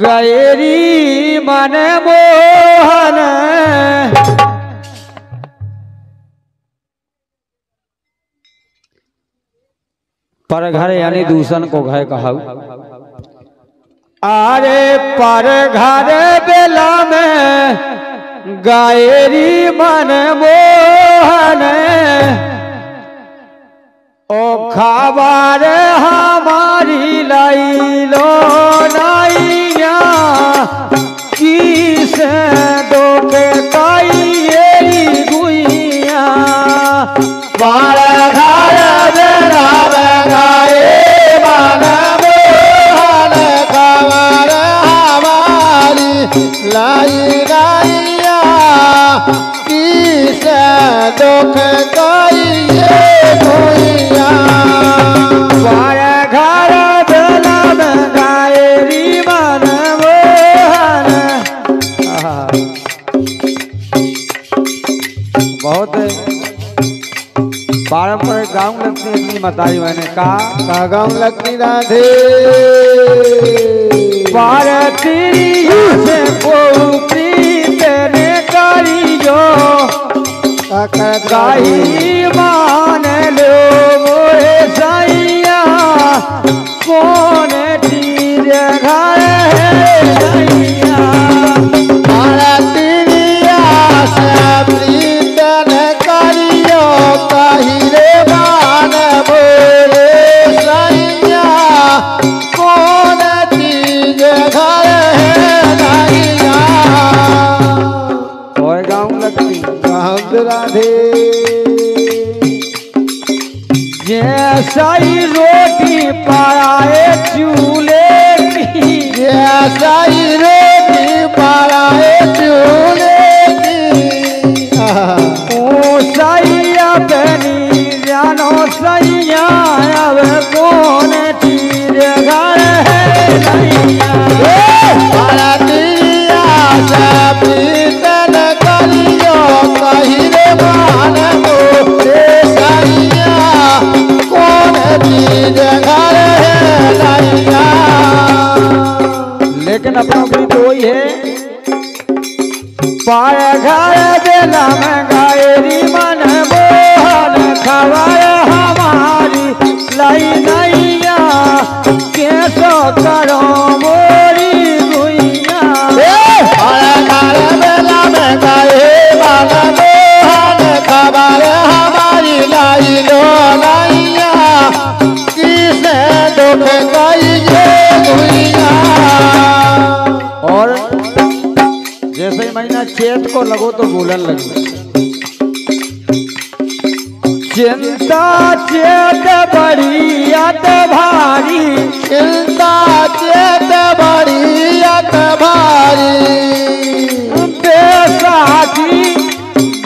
Gary मन मोहन पर घर यानी दूषण को घर कहा। अरे पर घर बेला में गैरी मन मोहन ओ खबर हमारी लाई लो नैया किस दुख कई गुइया पर घर बेला में गैरी मन मोहन खबर हमारी लाई नैया किस दुख कई गुइया घर बेला में गैरी मन मोहन। बहुत पारंपरिक गाँव लगती है अपनी मतारी मैंने कहा गाँव लगती राधे पारती से प्रीत ने करियो गाई मान लो मोरे सैया कौन तीर घर है नैया भारतीया से प्रीत न करियो कही रे मान मोरे सैया कौन तीर घर है नैया। और गाँव लगती राधे जैसा ही रोटी पाए चूल्हे की जैसा ही रोटी पाए चूल्हे की ओ सैया बनी जानो सैया अब कौन तीर घर है नैया भारतीया से प्रीत न करियो कही रे मान मोरे सैया कौन चीज घर है नैया। लेकिन अपना भी तो ही है पार घर बेला में गैरी मन मोहन खबर हमारी लाई नैया कैसो करो मोरी गुइया पार घर बेला में गैरी मन मोहन खबर हमारी लाई लो नैया किस दुख कई गुइया। और जैसे ही महीना चेत को लगो तो बोलन लगी चिंता चेत बड़ी अत भारी चिंता चेत बड़ी अत भारी बैसाखी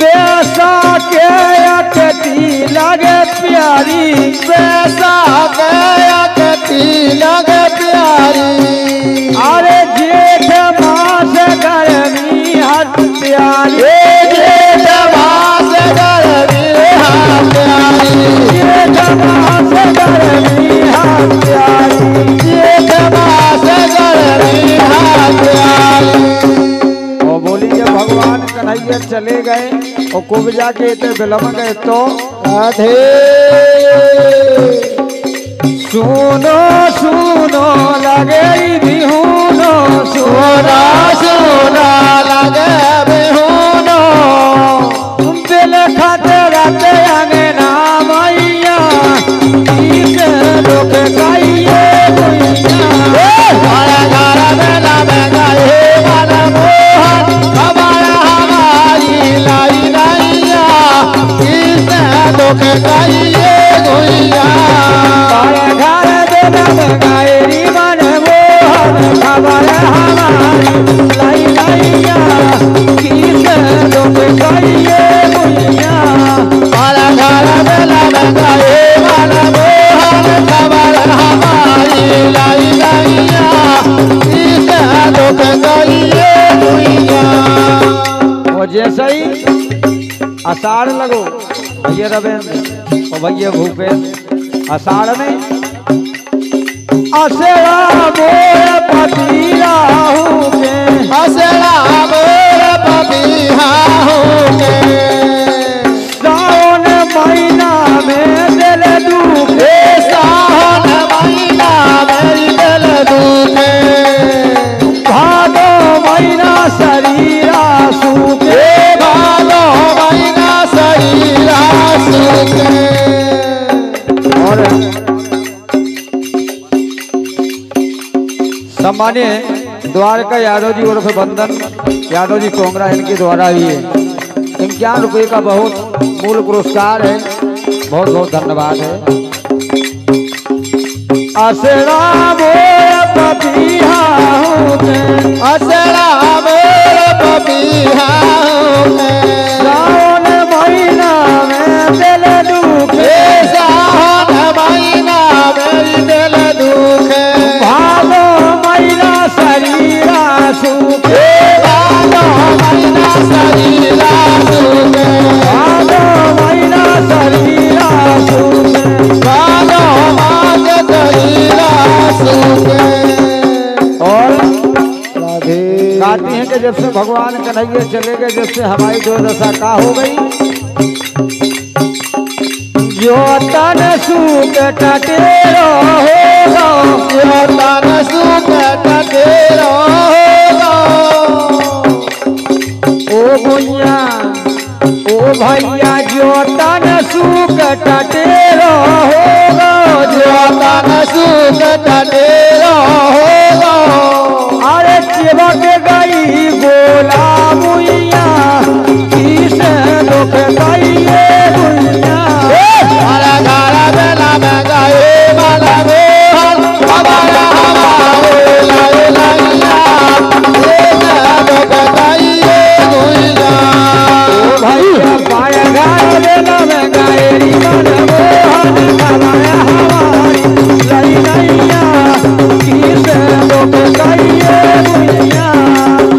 बैसाखे अकती लगे प्यारी बैसाखे अकती लगे प्यारी अरे जेठ मास गर्मी हट प्यारी जेठ मास गर्मी हट प्यारी जेठ मास गर्मी हट प्यारी जेठ मास गर्मी हट प्यारी। और बोली जब भगवान कन्हैया चले गए और कुब्जा के इतने विलम गए तो राधे सुनो सुनो लगे बिहुनो सोना सोना लगे बिहुनो दिल खतरा ते अंगना मैया किस दुख कहिए गुइया घर बेला में गए मन मोहन खबर हमारी लाई नैया किस दुख कहिए गुइया घर बेला में गैरी मन मोहन खबर हमारी लाई नैया किस दुख कहिए गुइया घर बेला में गए मन मोहन खबर हमारी लाई नैया किस दुख कहिए गुइया। और जैसे ही आषाढ़ लगो भैया रवेंद्र और भैया भूपेंद्र आषाढ़ में असेरा सम्मानीय द्वारका यादव जी उर्फ बंदन यादव जी टोंगरा इनके द्वारा ही 51 रुपये का बहुत मूल पुरस्कार है। बहुत बहुत धन्यवाद है। असरा मोर पपीहा असरा मोर पपीहा सावन महीना में दिल दुखे सावन महीना में दिल दुखे भादो महीना शरीरा सुखे भादो महीना शरीरा सुखे भादो महीना शरीरा सुखे भादो मास शरीरा सुखे। और राधे कहती हैं कि जब से भगवान कन्हैया चले गए, जब से हमारी दुर्दशा का हो गई। जो तन सुख टटेरो होगा, जो तन सुख टटेरो होगा ओ भैया ओ भैया जो तन सुख टटेरो होगा, जो तन सुख टटेरो होगा अरे चिबक गई गोला मुइया किस दुख गई ये दुनिया। हरा गारा बेला में गाए वाला मोहन हमारा हमारे लाए लाइया ये दुख गाइए दुनिया। ओ भैया पाया गाय बेला में गाए री मन मोहन हमारा हमारी लाई लैया किस दुख गई ये दुनिया।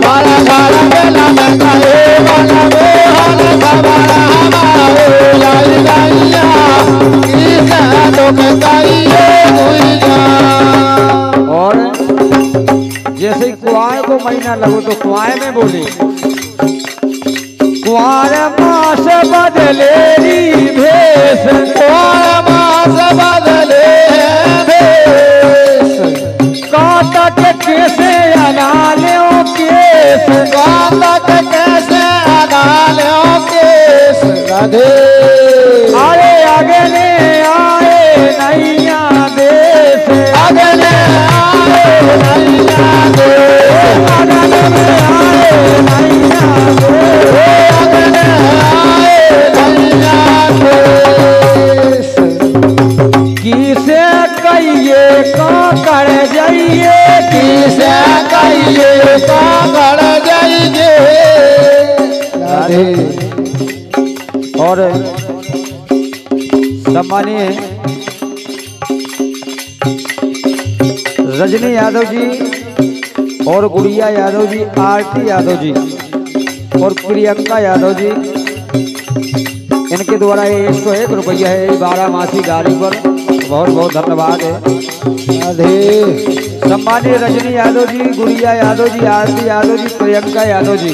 हरा गारा बेला में गाए वाला मोहन हमारा हमारे लाए लाइया ये दुख गाइए दुनिया। और जैसे कुआं को महीना लगो तो कुआं में बोले कुआर मास बदले री भेष, कुआर मास बदले भेष काटक कैसे अनाल्यो केस, काटक कैसे अनाल्यो केस। राधे अरे अगने आए नैया देश, अगने आए नैया देश अगने आए नैया देश, अगने आए नैया देश। किसे कहिए का कर जाइए, किसे कहिए कागड़ जाइए। राधे और सम्मानीय रजनी यादव जी और गुड़िया यादव जी, आरती यादव जी और प्रियंका यादव जी इनके द्वारा ये 101 रुपया है 12 मासी गाड़ी पर। बहुत बहुत धन्यवाद है। राधे सम्मानीय रजनी यादव जी, गुड़िया यादव जी, आरती यादव जी, प्रियंका यादव जी,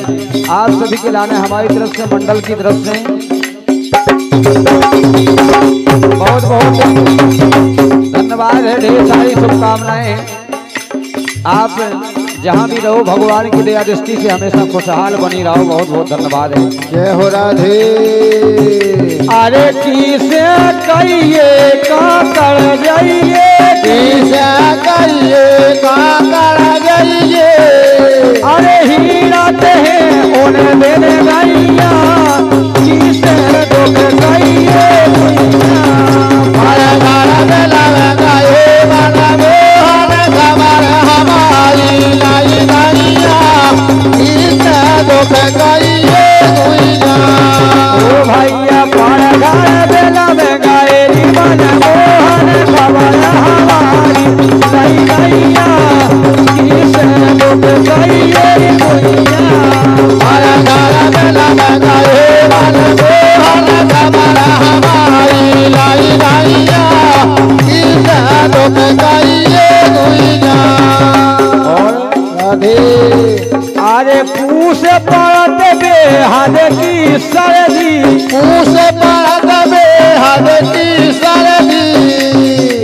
आप सभी के लाने हमारी तरफ से मंडल की तरफ से बहुत बहुत धन्यवाद है। ढेर सारी शुभकामनाएं। आप जहां भी रहो भगवान की दया दृष्टि से हमेशा खुशहाल बनी रहो। बहुत बहुत धन्यवाद है। जय हो राधे। अरे किसे कहिए का कर जाइए, किसे कहिए कागड़ जाइए। अरे हीरा ते उन्हें देने गैया किसे दुख गइए दुनिया। हरा गारा बेला में गाए वाला मोहन हमारे हमारी लाई लाइया किसे दुख गाइए दुनिया। ओ भैया पार घर बेला में गाए री मन मोहन खबर हमारी लाई लैया किसे दुख गइए दुनिया। हरा गारा बेला में गाए वाला मोहन हमारा हमारी लाई लाइया किसे दुख गाइए दुनिया। और राधे अरे पूछ पड़त बेहद की सर्दी, पूछ पड़त बेहद की सर्दी।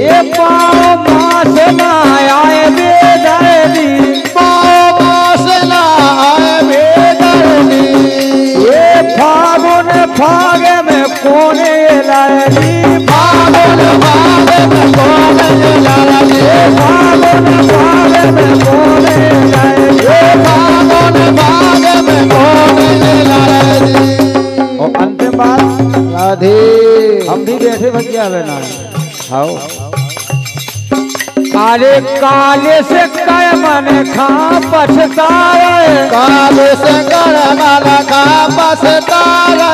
ये पाँव मास ना आए बेदर्दी, पाँव मास ना आए बेदर्दी। ये फागुन फाग में कोने लड़ी, फागुन फाग में कौन लड़दी। फागुन फाग में आवे ना हाओ अरे काले से कर मन खा पछताए काले से कर मन खा पछताए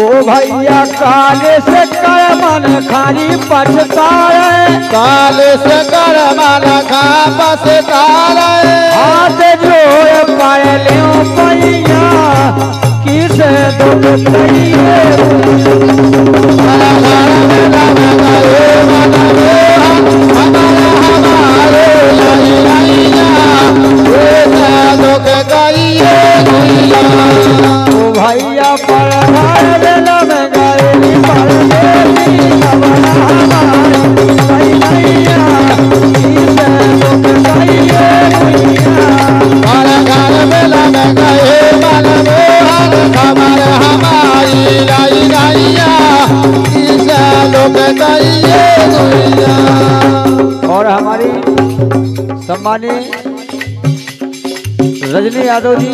ओ भैया काले से कर मन खाली पछताए काले से कर मन खा पछताए हाथ जोड़ पाए ले पैया किस दुख कहिए भैया पर और हमारी सम्मानीय रजनी यादव जी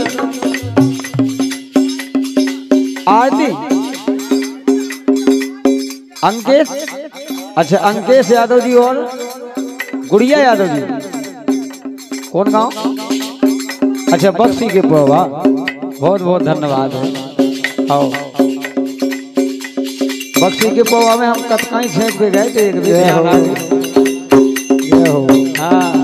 आरती अंकेश अच्छा अंकेश यादव जी और गुड़िया यादव जी कौन गांव अच्छा बक्सी के पोवा बहुत बहुत धन्यवाद है आओ बक्सी के पोवा में हम कतकाई छेक पे गए थे एक भी हाँ